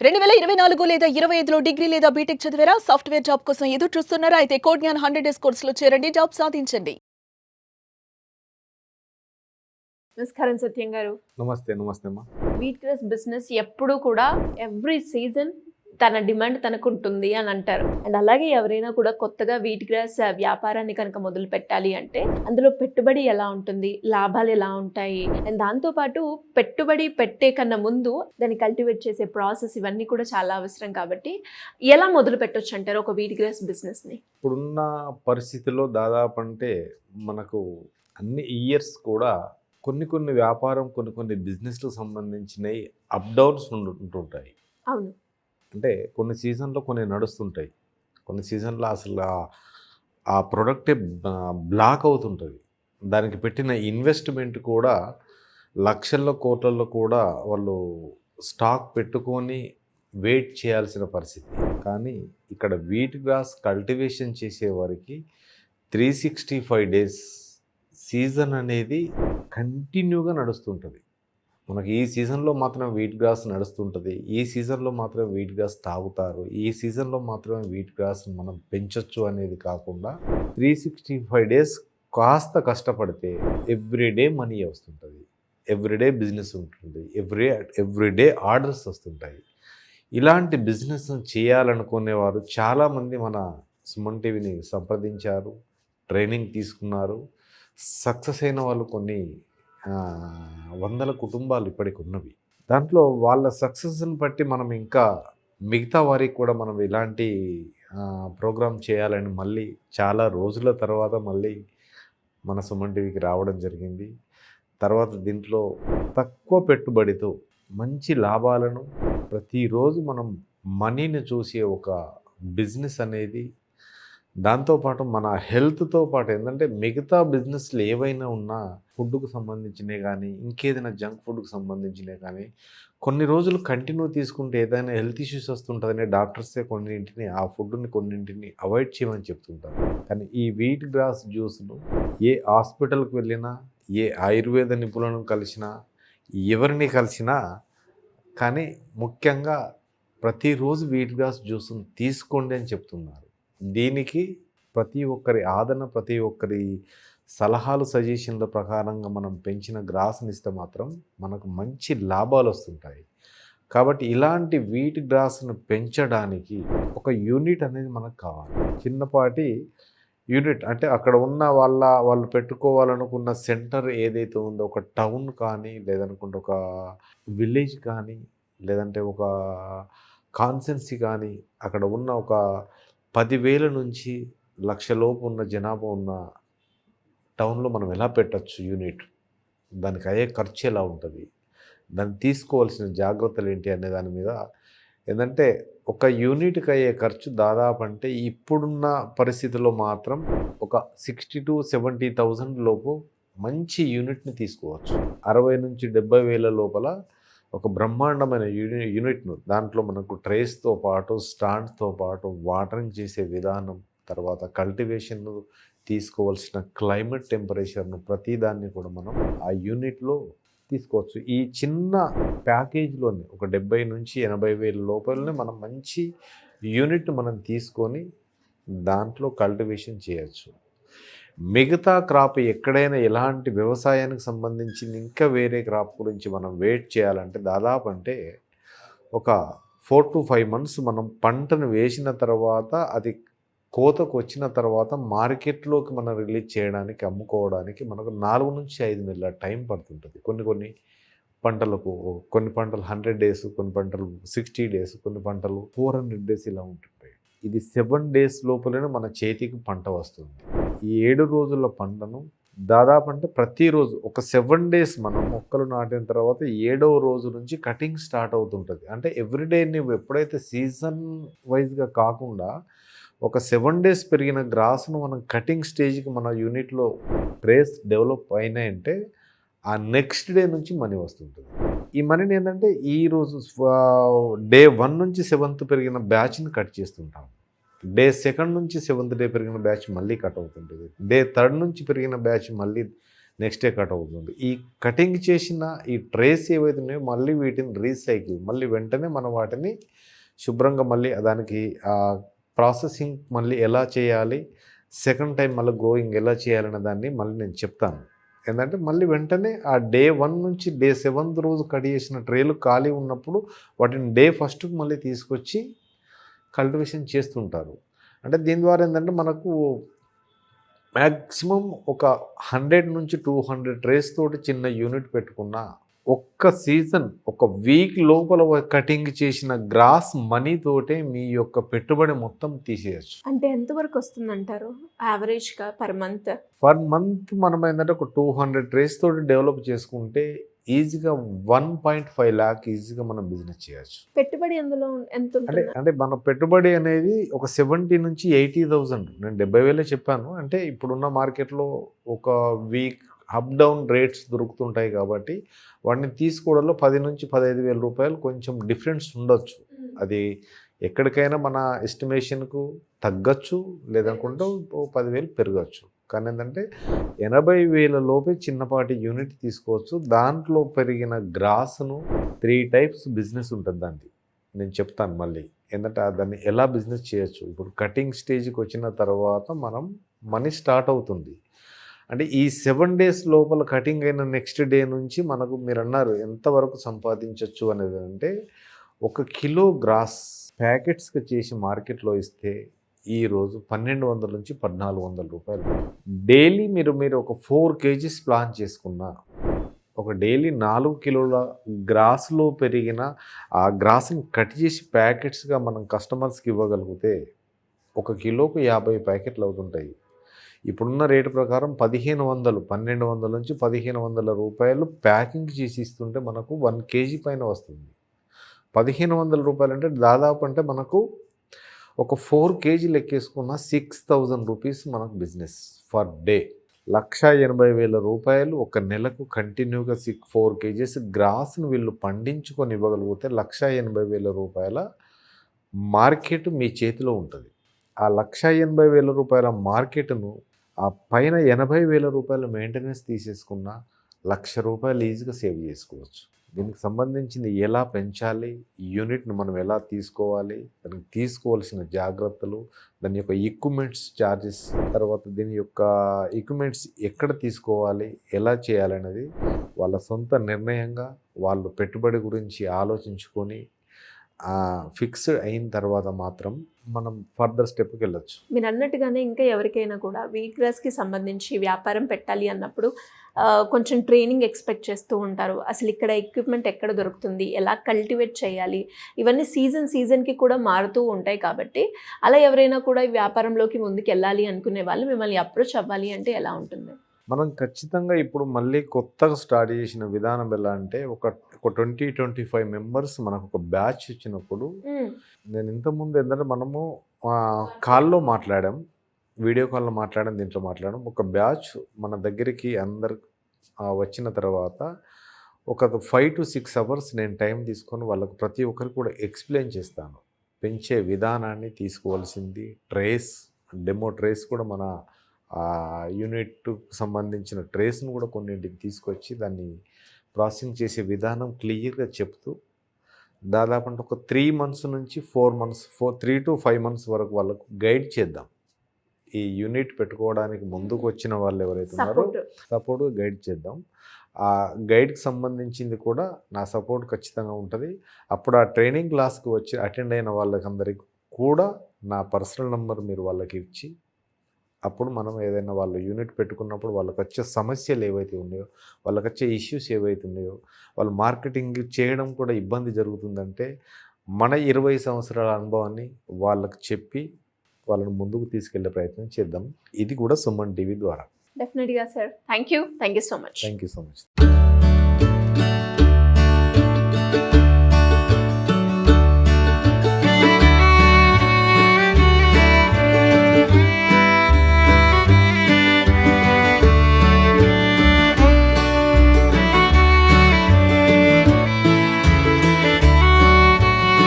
2024 లేదా 25లో డిగ్రీ లేదా బీటెక్ చదివారా? సాఫ్ట్‌వేర్ జాబ్ కోసం ఎదురు చూస్తున్నారా? అయితే కోడ్ జ్ఞాన్ 100 డేస్ కోర్సులో చేరండి. జాబ్ సాధించండి. నమస్కారం సత్యం గారు. నమస్తే. నమస్తే అమ్మా. వీట్ గ్రాస్ బిజినెస్ ఎప్పుడూ కూడా ఎవ్రీ సీజన్ తన డిమాండ్ తనకుంటుంది అని అంటారు. అండ్ అలాగే ఎవరైనా కూడా కొత్తగా వీట్ గ్రాస్ వ్యాపారాన్ని కనుక మొదలు పెట్టాలి అంటే అందులో పెట్టుబడి ఎలా ఉంటుంది, లాభాలు ఎలా ఉంటాయి, అండ్ దాంతోపాటు పెట్టుబడి పెట్టే కన్నా ముందు దాన్ని కల్టివేట్ చేసే ప్రాసెస్ ఇవన్నీ కూడా చాలా అవసరం. కాబట్టి ఎలా మొదలు పెట్టొచ్చు అంటారు ఒక వీట్ గ్రాస్ బిజినెస్ని? ఇప్పుడున్న పరిస్థితుల్లో దాదాపు అంటే మనకు అన్ని ఇయర్స్ కూడా కొన్ని వ్యాపారం కొన్ని బిజినెస్‌లకు సంబంధించినవి అప్ డౌన్స్ ఉంటుంటాయి. అవును. అంటే కొన్ని సీజన్‌లో కొన్ని నడుస్తుంటాయి. కొన్ని సీజన్‌లో అసలు ఆ ప్రొడక్టే బ్లాక్ అవుతుంటది. దానికి పెట్టిన ఇన్వెస్ట్‌మెంట్ కూడా లక్షల్లో, కోట్లల్లో కూడా వాళ్ళు స్టాక్ పెట్టుకొని వెయిట్ చేయాల్సిన పరిస్థితి. కానీ ఇక్కడ వీట్ గ్రాస్ కల్టివేషన్ చేసేవారికి 365 డేస్ సీజన్ అనేది కంటిన్యూగా నడుస్తుంటుంది. మనకి ఈ సీజన్లో మాత్రం వీట్ గ్రాస్ నడుస్తుంటుంది, ఈ సీజన్లో మాత్రం వీట్ గ్రాస్ తాగుతారు, ఈ సీజన్లో మాత్రమే వీట్ గ్రాస్ మనం పెంచొచ్చు అనేది కాకుండా 365 డేస్ కాస్త కష్టపడితే ఎవ్రీడే మనీ వస్తుంటుంది, ఎవ్రీడే బిజినెస్ ఉంటుంది, ఎవ్రీడే ఆర్డర్స్ వస్తుంటాయి. ఇలాంటి బిజినెస్ చేయాలనుకునేవారు చాలామంది మన సుమన్ టీవీని సంప్రదించారు, ట్రైనింగ్ తీసుకున్నారు. సక్సెస్ అయిన వాళ్ళు కొన్ని వందల కుటుంబాలు ఇప్పటికి ఉన్నవి. దాంట్లో వాళ్ళ సక్సెస్ని బట్టి మనం ఇంకా మిగతా వారికి కూడా మనం ఇలాంటి ప్రోగ్రామ్ చేయాలని మళ్ళీ చాలా రోజుల తర్వాత మళ్ళీ మన సుమన్ టీవీకి రావడం జరిగింది. తర్వాత దీంట్లో తక్కువ పెట్టుబడితో మంచి లాభాలను ప్రతిరోజు మనం మనీని చూసే ఒక బిజినెస్ అనేది, దాంతోపాటు మన హెల్త్తో పాటు ఏంటంటే మిగతా బిజినెస్లు ఏవైనా ఉన్నా ఫుడ్కు సంబంధించినవి కానీ ఇంకేదైనా జంక్ ఫుడ్కి సంబంధించినవి కానీ కొన్ని రోజులు కంటిన్యూ తీసుకుంటే ఏదైనా హెల్త్ ఇష్యూస్ వస్తుంటుందని డాక్టర్సే ఆ ఫుడ్ని కొన్నింటిని అవాయిడ్ చేయమని చెప్తుంటారు. కానీ ఈ వీట్ గ్రాస్ జ్యూస్ను ఏ హాస్పిటల్కి వెళ్ళినా, ఏ ఆయుర్వేద నిపుణులను కలిసినా, ఎవరిని కలిసినా కానీ ముఖ్యంగా ప్రతిరోజు వీట్ గ్రాస్ జ్యూస్ను తీసుకోండి అని చెప్తున్నారు. దీనికి ప్రతి ఒక్కరి ఆదరణ, ప్రతి ఒక్కరి సలహాలు, సజెషన్ల ప్రకారంగా మనం పెంచిన గ్రాస్ని ఇస్తే మాత్రం మనకు మంచి లాభాలు వస్తుంటాయి. కాబట్టి ఇలాంటి వీట్ గ్రాస్ను పెంచడానికి ఒక యూనిట్ అనేది మనకు కావాలి. చిన్నపాటి యూనిట్ అంటే అక్కడ ఉన్న వాళ్ళు పెట్టుకోవాలనుకున్న సెంటర్ ఏదైతే ఉందో, ఒక టౌన్ కానీ లేదనుకుంటే ఒక విలేజ్ కానీ లేదంటే ఒక కాన్సెన్సీ కానీ, అక్కడ ఉన్న ఒక 10,000 నుంచి 1,00,000 లోపు ఉన్న జనాభా ఉన్న టౌన్లో మనం ఎలా పెట్టచ్చు యూనిట్, దానికి అయ్యే ఖర్చు ఎలా ఉంటుంది, దాన్ని తీసుకోవాల్సిన జాగ్రత్తలు ఏంటి అనే దాని మీద ఏంటంటే ఒక యూనిట్కి అయ్యే ఖర్చు దాదాపు అంటే ఇప్పుడున్న పరిస్థితుల్లో మాత్రం ఒక 60,000 to 70,000 లోపు మంచి యూనిట్ని తీసుకోవచ్చు. 60,000 నుంచి 70,000 లోపల ఒక బ్రహ్మాండమైన యూనిట్ను, దాంట్లో మనకు ట్రేస్తో పాటు స్టాండ్స్తో పాటు వాటరింగ్ చేసే విధానం, తర్వాత కల్టివేషన్ తీసుకోవాల్సిన క్లైమేట్ టెంపరేచర్ను ప్రతిదాన్ని కూడా మనం ఆ యూనిట్లో తీసుకోవచ్చు. ఈ చిన్న ప్యాకేజ్లోనే ఒక 70,000 నుంచి 80,000 లోపలనే మనం మంచి యూనిట్ మనం తీసుకొని దాంట్లో కల్టివేషన్ చేయొచ్చు. మిగతా క్రాప్ ఎక్కడైనా ఎలాంటి వ్యవసాయానికి సంబంధించింది ఇంకా వేరే క్రాప్ గురించి మనం వెయిట్ చేయాలంటే దాదాపు అంటే ఒక 4 to 5 months మనం పంటను వేసిన తర్వాత అది కోతకు వచ్చిన తర్వాత మార్కెట్లోకి మనం రిలీజ్ చేయడానికి, అమ్ముకోవడానికి మనకు 4 నుంచి 5 నెలల టైం పడుతుంటుంది. కొన్ని పంటలకు, కొన్ని పంటలు 100 days, కొన్ని పంటలు 60 days, కొన్ని పంటలు 400 days ఇలా ఉంటుంటాయి. ఇది 7 days లోపలనే మన చేతికి పంట వస్తుంది. ఈ 7 రోజుల పంటను దాదాపు అంటే ప్రతిరోజు ఒక 7 days మనం మొక్కలు నాటిన తర్వాత 7వ రోజు నుంచి కటింగ్ స్టార్ట్ అవుతుంటుంది. అంటే ఎవ్రీడే నువ్వు ఎప్పుడైతే సీజన్ వైజ్గా కాకుండా ఒక 7 days పెరిగిన గ్రాస్ను మనం కటింగ్ స్టేజ్కి మన యూనిట్లో ట్రేస్ డెవలప్ అయినాయంటే ఆ నెక్స్ట్ డే నుంచి మనీ వస్తుంటుంది. ఈ మనీని ఏంటంటే ఈరోజు డే 1 నుంచి 7th పెరిగిన బ్యాచ్ని కట్ చేస్తుంటాం. డే 2nd నుంచి 7th డే పెరిగిన బ్యాచ్ మళ్ళీ కట్ అవుతుంటుంది. డే 3rd నుంచి పెరిగిన బ్యాచ్ మళ్ళీ నెక్స్ట్ డే కట్ అవుతుంది. ఈ కటింగ్ చేసిన ఈ ట్రేస్ ఏవైతే ఉన్నాయో మళ్ళీ వీటిని రీసైకిల్ మళ్ళీ వెంటనే మనం వాటిని శుభ్రంగా మళ్ళీ దానికి ప్రాసెసింగ్ మళ్ళీ ఎలా చేయాలి, సెకండ్ టైం మళ్ళీ గ్రోయింగ్ ఎలా చేయాలనే దాన్ని మళ్ళీ నేను చెప్తాను. ఏంటంటే మళ్ళీ వెంటనే ఆ డే 1 నుంచి డే 7th రోజు కట్ చేసిన ట్రేలు ఖాళీ ఉన్నప్పుడు వాటిని డే 1కు మళ్ళీ తీసుకొచ్చి కల్టివేషన్ చేస్తుంటారు. అంటే దీని ద్వారా ఏంటంటే మనకు మ్యాక్సిమం ఒక 100 నుంచి 200 ట్రేస్ తోటి చిన్న యూనిట్ పెట్టుకున్న ఒక్క సీజన్ ఒక వీక్ లోపల కటింగ్ చేసిన గ్రాస్ మనీ తోటే మీ యొక్క పెట్టుబడి మొత్తం తీసేయచ్చు. అంటే ఎంతవరకు వస్తుందంటారు యావరేజ్గా పర్ మంత్? పర్ మంత్ మనం ఏంటంటే ఒక 200 ట్రేస్ తోటి డెవలప్ చేసుకుంటే ఈజీగా 1.5 lakh ఈజీగా మనం బిజినెస్ చేయొచ్చు. పెట్టుబడి అందులో ఎంత ఉంటుంది? అంటే మన పెట్టుబడి అనేది ఒక 70 నుంచి 80,000. నేను 70,000 చెప్పాను. అంటే ఇప్పుడున్న మార్కెట్లో ఒక వీక్ అప్ డౌన్ రేట్స్ దొరుకుతుంటాయి కాబట్టి వాటిని తీసుకోవడంలో 10 నుంచి 15,000 రూపాయలు కొంచెం డిఫరెన్స్ ఉండొచ్చు. అది ఎక్కడికైనా మన ఎస్టిమేషన్కు తగ్గచ్చు, లేదనుకుంటే 10,000 పెరగచ్చు. కానీ ఏంటంటే 80,000 లోపే చిన్నపాటి యూనిట్ తీసుకోవచ్చు. దాంట్లో పెరిగిన గ్రాస్ను 3 టైప్స్ బిజినెస్ ఉంటుంది. దాన్ని నేను చెప్తాను మళ్ళీ. ఏంటంటే దాన్ని ఎలా బిజినెస్ చేయొచ్చు. ఇప్పుడు కటింగ్ స్టేజ్కి వచ్చిన తర్వాత మనం మనీ స్టార్ట్ అవుతుంది. అంటే ఈ 7 days లోపల కటింగ్ అయిన నెక్స్ట్ డే నుంచి మనకు మీరు అన్నారు ఎంతవరకు సంపాదించవచ్చు అనేది. అంటే 1 కిలో గ్రాస్ ప్యాకెట్స్గా చేసి మార్కెట్లో ఇస్తే ఈరోజు 1,200 నుంచి 1,400 రూపాయలు. డైలీ మీరు ఒక 4 kgs ప్లాన్ చేసుకున్నా, ఒక డైలీ 4 కిలోల గ్రాస్లో పెరిగిన ఆ గ్రాస్ని కట్ చేసి ప్యాకెట్స్గా మనం కస్టమర్స్కి ఇవ్వగలిగితే 1 కిలోకు 50 ప్యాకెట్లు అవుతుంటాయి. ఇప్పుడున్న రేటు ప్రకారం 1,500 1,200 నుంచి 1,500 రూపాయలు ప్యాకింగ్ చేసి ఇస్తుంటే మనకు 1 kg పైన వస్తుంది. 1,500 రూపాయలు అంటే దాదాపు అంటే మనకు ఒక 4 kg లెక్కేసుకున్న 6,000 రూపీస్ మనకు బిజినెస్ ఫర్ డే. 1,80,000 రూపాయలు ఒక నెలకు కంటిన్యూగా 4 kgs గ్రాస్ను వీళ్ళు పండించుకొని ఇవ్వగలిగితే 1,80,000 రూపాయల మార్కెట్ మీ చేతిలో ఉంటుంది. ఆ 1,80,000 రూపాయల మార్కెట్ను ఆ పైన 80,000 రూపాయల మెయింటెనెన్స్ తీసేసుకున్న 1,00,000 రూపాయలు ఈజీగా సేవ్ చేసుకోవచ్చు. దీనికి సంబంధించింది ఎలా పెంచాలి, యూనిట్ను మనం ఎలా తీసుకోవాలి, దానికి తీసుకోవాల్సిన జాగ్రత్తలు, దాని యొక్క ఎక్విప్మెంట్స్ ఛార్జెస్, తర్వాత దీని యొక్క ఎక్విప్మెంట్స్ ఎక్కడ తీసుకోవాలి, ఎలా చేయాలనేది వాళ్ళ సొంత నిర్ణయంగా వాళ్ళు పెట్టుబడి గురించి ఆలోచించుకొని ఫిక్స్డ్ అయిన తర్వాత మాత్రం మనం ఫర్దర్ స్టెప్కి వెళ్ళొచ్చు. మీరు అన్నట్టుగానే ఇంకా ఎవరికైనా కూడా వీట్ గ్రాస్కి సంబంధించి వ్యాపారం పెట్టాలి అన్నప్పుడు కొంచెం ట్రైనింగ్ ఎక్స్పెక్ట్ చేస్తూ ఉంటారు. అసలు ఇక్కడ ఎక్విప్మెంట్ ఎక్కడ దొరుకుతుంది, ఎలా కల్టివేట్ చేయాలి, ఇవన్నీ సీజన్కి కూడా మారుతూ ఉంటాయి. కాబట్టి అలా ఎవరైనా కూడా ఈ వ్యాపారంలోకి ముందుకు వెళ్ళాలి అనుకునే వాళ్ళు మిమ్మల్ని అప్రోచ్ అవ్వాలి అంటే ఎలా ఉంటుంది? మనం ఖచ్చితంగా ఇప్పుడు మళ్ళీ కొత్తగా స్టార్ట్ చేసిన విధానం ఎలా అంటే ఒక 20-25 మెంబర్స్ మనకు ఒక బ్యాచ్ ఇచ్చినప్పుడు, నేను ఇంతకుముందు ఏంటంటే మనము కాల్లో మాట్లాడాం, వీడియో కాల్లో మాట్లాడాం, దీంట్లో మాట్లాడాం. ఒక బ్యాచ్ మన దగ్గరికి అందరు వచ్చిన తర్వాత ఒక 5 to 6 hours నేను టైం తీసుకొని వాళ్ళకు ప్రతి ఒక్కరికి కూడా ఎక్స్ప్లెయిన్ చేస్తాను. పెంచే విధానాన్ని, తీసుకోవాల్సింది ట్రేస్, డెమో ట్రేస్ కూడా మన యూనిట్కు సంబంధించిన ట్రేస్ను కూడా కొన్నింటికి తీసుకొచ్చి దాన్ని ప్రాసెసింగ్ చేసే విధానం క్లియర్గా చెప్తూ దాదాపు అంటే ఒక 3 months నుంచి 4 months 3 to 5 months వరకు వాళ్ళకు గైడ్ చేద్దాం. ఈ యూనిట్ పెట్టుకోవడానికి ముందుకు వచ్చిన వాళ్ళు ఎవరైతే ఉన్నారో సపోర్ట్ గైడ్ చేద్దాం. ఆ గైడ్కి సంబంధించింది కూడా నా సపోర్ట్ ఖచ్చితంగా ఉంటుంది. అప్పుడు ఆ ట్రైనింగ్ క్లాస్కి వచ్చి అటెండ్ అయిన వాళ్ళకందరికీ కూడా నా పర్సనల్ నెంబర్ మీరు వాళ్ళకి ఇచ్చి, అప్పుడు మనం ఏదైనా వాళ్ళు యూనిట్ పెట్టుకున్నప్పుడు వాళ్ళకి వచ్చే సమస్యలు ఏవైతే ఉన్నాయో, వాళ్ళకి వచ్చే ఇష్యూస్ ఏవైతే ఉన్నాయో, వాళ్ళు మార్కెటింగ్ చేయడం కూడా ఇబ్బంది జరుగుతుందంటే మన 20 సంవత్సరాల అనుభవాన్ని వాళ్ళకి చెప్పి వాళ్ళని ముందుకు తీసుకెళ్లే ప్రయత్నం చేద్దాం. ఇది కూడా సుమన్ టీవీ ద్వారా. డెఫినెట్గా sir. Thank you so much. Thank you so much.